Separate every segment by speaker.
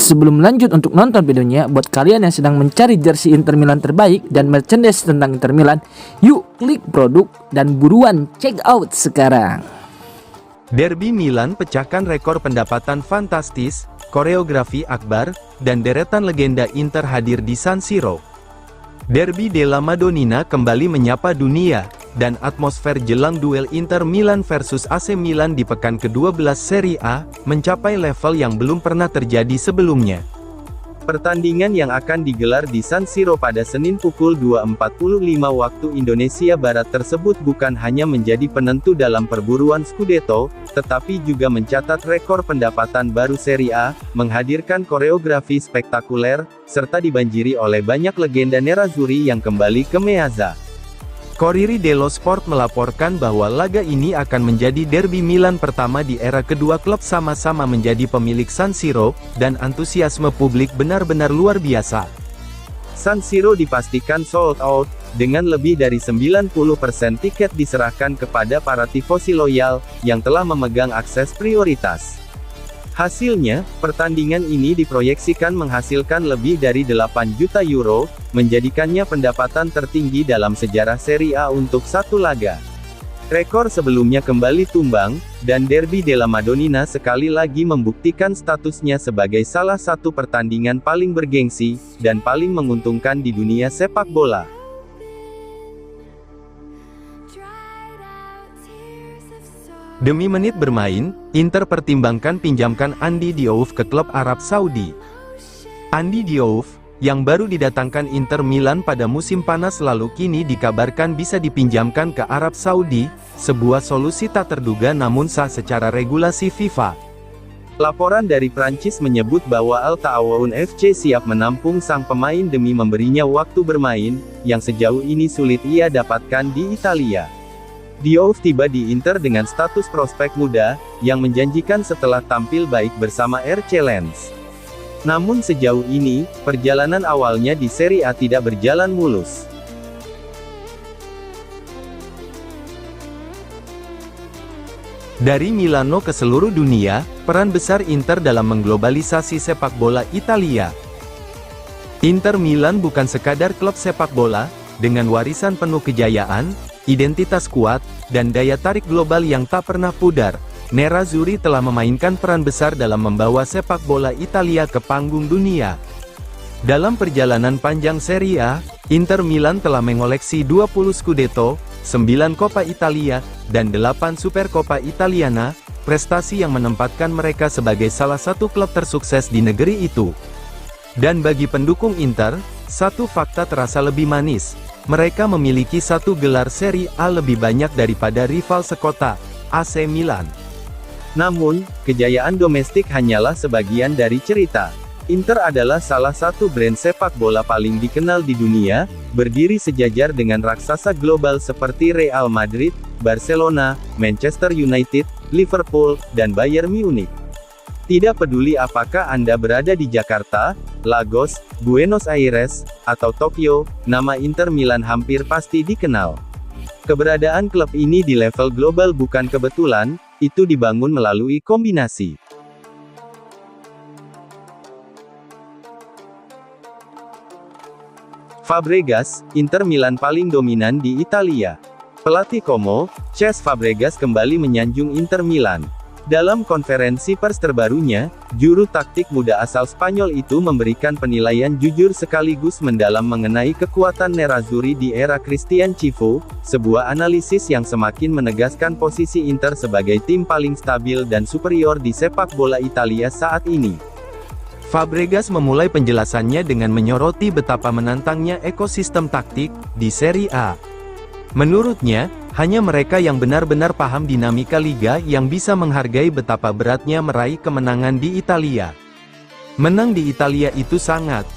Speaker 1: Sebelum lanjut untuk nonton videonya, buat kalian yang sedang mencari jersey Inter Milan terbaik dan merchandise tentang Inter Milan, yuk klik produk dan buruan check out sekarang.
Speaker 2: Derby Milan pecahkan rekor pendapatan fantastis, koreografi akbar, dan deretan legenda Inter hadir di San Siro. Derby della Madonnina kembali menyapa dunia, dan atmosfer jelang duel Inter Milan versus AC Milan di pekan ke-12 Serie A, mencapai level yang belum pernah terjadi sebelumnya. Pertandingan yang akan digelar di San Siro pada Senin pukul 2.45 waktu Indonesia Barat tersebut bukan hanya menjadi penentu dalam perburuan Scudetto, tetapi juga mencatat rekor pendapatan baru Serie A, menghadirkan koreografi spektakuler, serta dibanjiri oleh banyak legenda nerazzurri yang kembali ke Meazza. Corriere dello Sport melaporkan bahwa laga ini akan menjadi derby Milan pertama di era kedua klub sama-sama menjadi pemilik San Siro, dan antusiasme publik benar-benar luar biasa. San Siro dipastikan sold out, dengan lebih dari 90% tiket diserahkan kepada para tifosi loyal, yang telah memegang akses prioritas. Hasilnya, pertandingan ini diproyeksikan menghasilkan lebih dari 8 juta euro, menjadikannya pendapatan tertinggi dalam sejarah Serie A untuk satu laga. Rekor sebelumnya kembali tumbang, dan Derby della Madonnina sekali lagi membuktikan statusnya sebagai salah satu pertandingan paling bergengsi, dan paling menguntungkan di dunia sepak bola. Demi menit bermain, Inter pertimbangkan pinjamkan Andy Diouf ke klub Arab Saudi. Andy Diouf, yang baru didatangkan Inter Milan pada musim panas lalu kini dikabarkan bisa dipinjamkan ke Arab Saudi, sebuah solusi tak terduga namun sah secara regulasi FIFA. Laporan dari Prancis menyebut bahwa Al Ta'awun FC siap menampung sang pemain demi memberinya waktu bermain, yang sejauh ini sulit ia dapatkan di Italia. Diouf tiba di Inter dengan status prospek muda, yang menjanjikan setelah tampil baik bersama RC Lens. Namun sejauh ini, perjalanan awalnya di Serie A tidak berjalan mulus. Dari Milano ke seluruh dunia, peran besar Inter dalam mengglobalisasi sepak bola Italia. Inter Milan bukan sekadar klub sepak bola, dengan warisan penuh kejayaan, identitas kuat, dan daya tarik global yang tak pernah pudar, nerazzurri telah memainkan peran besar dalam membawa sepak bola Italia ke panggung dunia. Dalam perjalanan panjang Serie A, Inter Milan telah mengoleksi 20 Scudetto, 9 Coppa Italia, dan 8 Supercoppa Italiana, prestasi yang menempatkan mereka sebagai salah satu klub tersukses di negeri itu. Dan bagi pendukung Inter, satu fakta terasa lebih manis. Mereka memiliki satu gelar Serie A lebih banyak daripada rival sekota, AC Milan. Namun, kejayaan domestik hanyalah sebagian dari cerita. Inter adalah salah satu brand sepak bola paling dikenal di dunia, berdiri sejajar dengan raksasa global seperti Real Madrid, Barcelona, Manchester United, Liverpool, dan Bayern Munich. Tidak peduli apakah Anda berada di Jakarta, Lagos, Buenos Aires, atau Tokyo, nama Inter Milan hampir pasti dikenal. Keberadaan klub ini di level global bukan kebetulan, itu dibangun melalui kombinasi. Fabregas, Inter Milan paling dominan di Italia. Pelatih Como, Cesc Fabregas kembali menyanjung Inter Milan. Dalam konferensi pers terbarunya, juru taktik muda asal Spanyol itu memberikan penilaian jujur sekaligus mendalam mengenai kekuatan nerazzurri di era Christian Cifu, sebuah analisis yang semakin menegaskan posisi Inter sebagai tim paling stabil dan superior di sepak bola Italia saat ini. Fabregas memulai penjelasannya dengan menyoroti betapa menantangnya ekosistem taktik di Serie A. Menurutnya, hanya mereka yang benar-benar paham dinamika liga yang bisa menghargai betapa beratnya meraih kemenangan di Italia. Menang di Italia itu sangat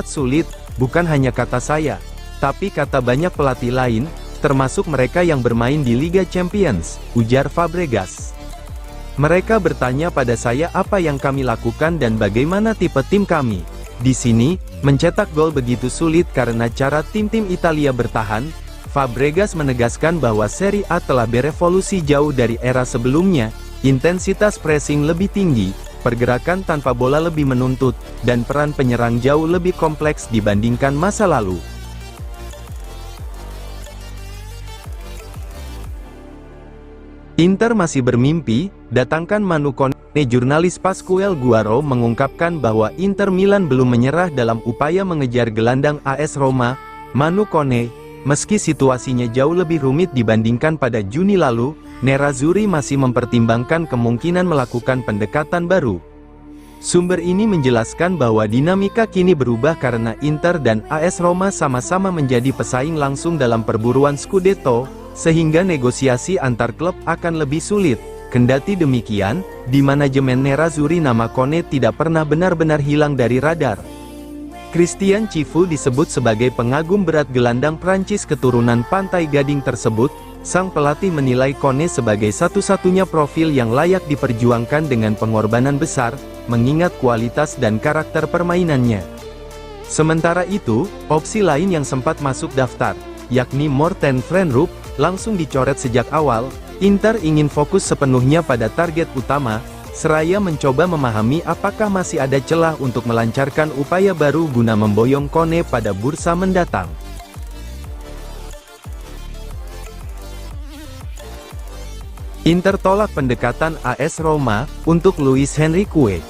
Speaker 2: sulit, bukan hanya kata saya, tapi kata banyak pelatih lain, termasuk mereka yang bermain di Liga Champions, ujar Fabregas. Mereka bertanya pada saya apa yang kami lakukan dan bagaimana tipe tim kami. Di sini, mencetak gol begitu sulit karena cara tim-tim Italia bertahan. Fabregas menegaskan bahwa Serie A telah berevolusi jauh dari era sebelumnya, intensitas pressing lebih tinggi, pergerakan tanpa bola lebih menuntut, dan peran penyerang jauh lebih kompleks dibandingkan masa lalu. Inter masih bermimpi, datangkan Manu Kone. Jurnalis Pasquale Guaro mengungkapkan bahwa Inter Milan belum menyerah dalam upaya mengejar gelandang AS Roma, Manu Kone. Meski situasinya jauh lebih rumit dibandingkan pada Juni lalu, Nerazzurri masih mempertimbangkan kemungkinan melakukan pendekatan baru. Sumber ini menjelaskan bahwa dinamika kini berubah karena Inter dan AS Roma sama-sama menjadi pesaing langsung dalam perburuan Scudetto, sehingga negosiasi antar klub akan lebih sulit. Kendati demikian, di manajemen Nerazzurri nama Kone tidak pernah benar-benar hilang dari radar. Christian Cifu disebut sebagai pengagum berat gelandang Prancis keturunan Pantai Gading tersebut. Sang pelatih menilai Kone sebagai satu-satunya profil yang layak diperjuangkan dengan pengorbanan besar, mengingat kualitas dan karakter permainannya. Sementara itu, opsi lain yang sempat masuk daftar, yakni Morten Frenrup, langsung dicoret sejak awal. Inter ingin fokus sepenuhnya pada target utama, seraya mencoba memahami apakah masih ada celah untuk melancarkan upaya baru guna memboyong Kone pada bursa mendatang. Inter tolak pendekatan AS Roma untuk Luis Henrique.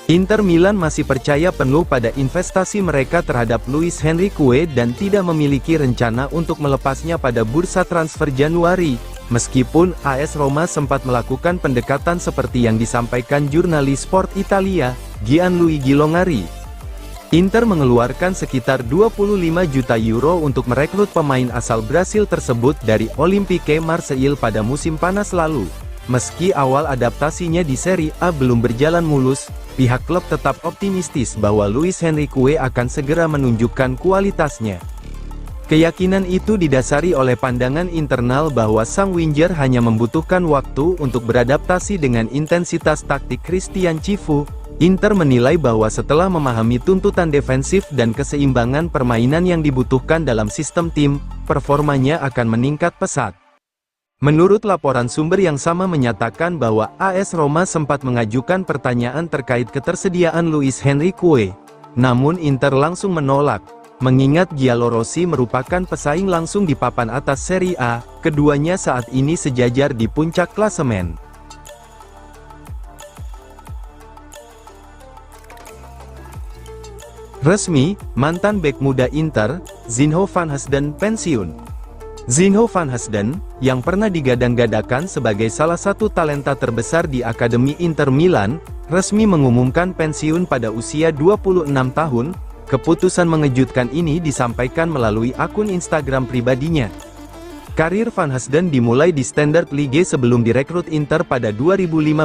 Speaker 2: Inter Milan masih percaya penuh pada investasi mereka terhadap Luis Henrique dan tidak memiliki rencana untuk melepasnya pada bursa transfer Januari. Meskipun AS Roma sempat melakukan pendekatan seperti yang disampaikan jurnalis Sport Italia, Gianluigi Longari. Inter mengeluarkan sekitar 25 juta euro untuk merekrut pemain asal Brasil tersebut dari Olympique Marseille pada musim panas lalu. Meski awal adaptasinya di Serie A belum berjalan mulus, pihak klub tetap optimistis bahwa Luis Henrique akan segera menunjukkan kualitasnya. Keyakinan itu didasari oleh pandangan internal bahwa sang winger hanya membutuhkan waktu untuk beradaptasi dengan intensitas taktik Christian Cifu. Inter menilai bahwa setelah memahami tuntutan defensif dan keseimbangan permainan yang dibutuhkan dalam sistem tim, performanya akan meningkat pesat. Menurut laporan sumber yang sama menyatakan bahwa AS Roma sempat mengajukan pertanyaan terkait ketersediaan Luis Henrique. Namun Inter langsung menolak. Mengingat Giallorossi merupakan pesaing langsung di papan atas Serie A, keduanya saat ini sejajar di puncak klasemen. Resmi, mantan bek muda Inter, Zinho van Heusden pensiun. Zinho van Heusden, yang pernah digadang-gadakan sebagai salah satu talenta terbesar di Akademi Inter Milan, resmi mengumumkan pensiun pada usia 26 tahun. Keputusan mengejutkan ini disampaikan melalui akun Instagram pribadinya. Karir Van Heusden dimulai di Standard Liège sebelum direkrut Inter pada 2015,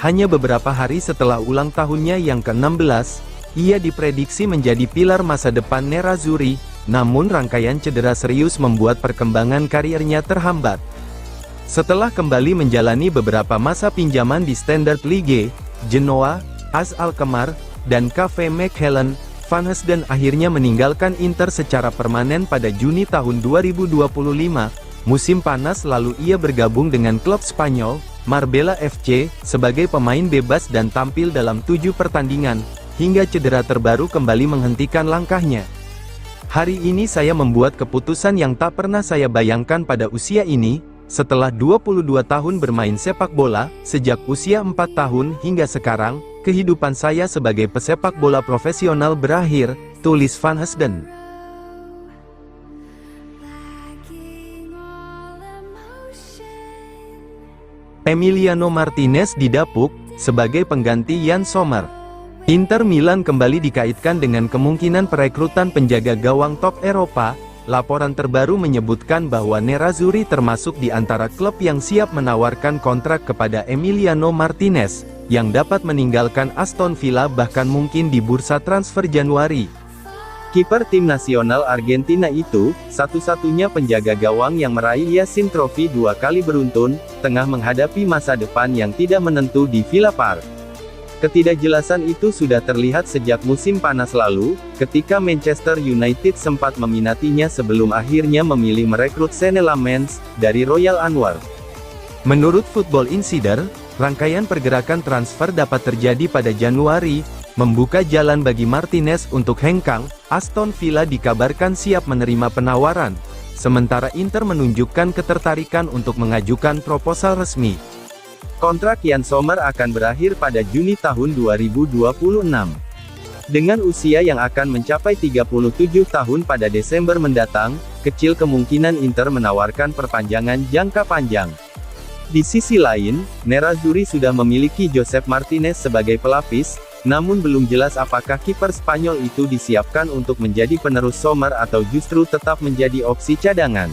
Speaker 2: hanya beberapa hari setelah ulang tahunnya yang ke-16. Ia diprediksi menjadi pilar masa depan Nerazzurri, namun rangkaian cedera serius membuat perkembangan karirnya terhambat. Setelah kembali menjalani beberapa masa pinjaman di Standard Liège, Genoa, AS Alkmaar, dan KV Mechelen, Van Heusden akhirnya meninggalkan Inter secara permanen pada Juni tahun 2025. Musim panas lalu ia bergabung dengan klub Spanyol, Marbella FC, sebagai pemain bebas dan tampil dalam 7 pertandingan, hingga cedera terbaru kembali menghentikan langkahnya. Hari ini saya membuat keputusan yang tak pernah saya bayangkan pada usia ini. Setelah 22 tahun bermain sepak bola, sejak usia 4 tahun hingga sekarang, kehidupan saya sebagai pesepak bola profesional berakhir, tulis Van Heusden. Emiliano Martinez didapuk sebagai pengganti Yann Sommer. Inter Milan kembali dikaitkan dengan kemungkinan perekrutan penjaga gawang top Eropa. Laporan terbaru menyebutkan bahwa Nerazzurri termasuk di antara klub yang siap menawarkan kontrak kepada Emiliano Martinez, yang dapat meninggalkan Aston Villa bahkan mungkin di bursa transfer Januari. Kiper tim nasional Argentina itu, satu-satunya penjaga gawang yang meraih Yashin Trophy 2 kali beruntun, tengah menghadapi masa depan yang tidak menentu di Villa Park. Ketidakjelasan itu sudah terlihat sejak musim panas lalu, ketika Manchester United sempat meminatinya sebelum akhirnya memilih merekrut Senne Lammens, dari Royal Antwerp. Menurut Football Insider, Rangkaian pergerakan transfer dapat terjadi pada Januari, membuka jalan bagi Martinez untuk hengkang. Aston Villa dikabarkan siap menerima penawaran, sementara Inter menunjukkan ketertarikan untuk mengajukan proposal resmi. Kontrak Yann Sommer akan berakhir pada Juni tahun 2026. Dengan usia yang akan mencapai 37 tahun pada Desember mendatang, kecil kemungkinan Inter menawarkan perpanjangan jangka panjang. Di sisi lain, Nerazzurri sudah memiliki Josep Martinez sebagai pelapis, namun belum jelas apakah kiper Spanyol itu disiapkan untuk menjadi penerus Sommer atau justru tetap menjadi opsi cadangan.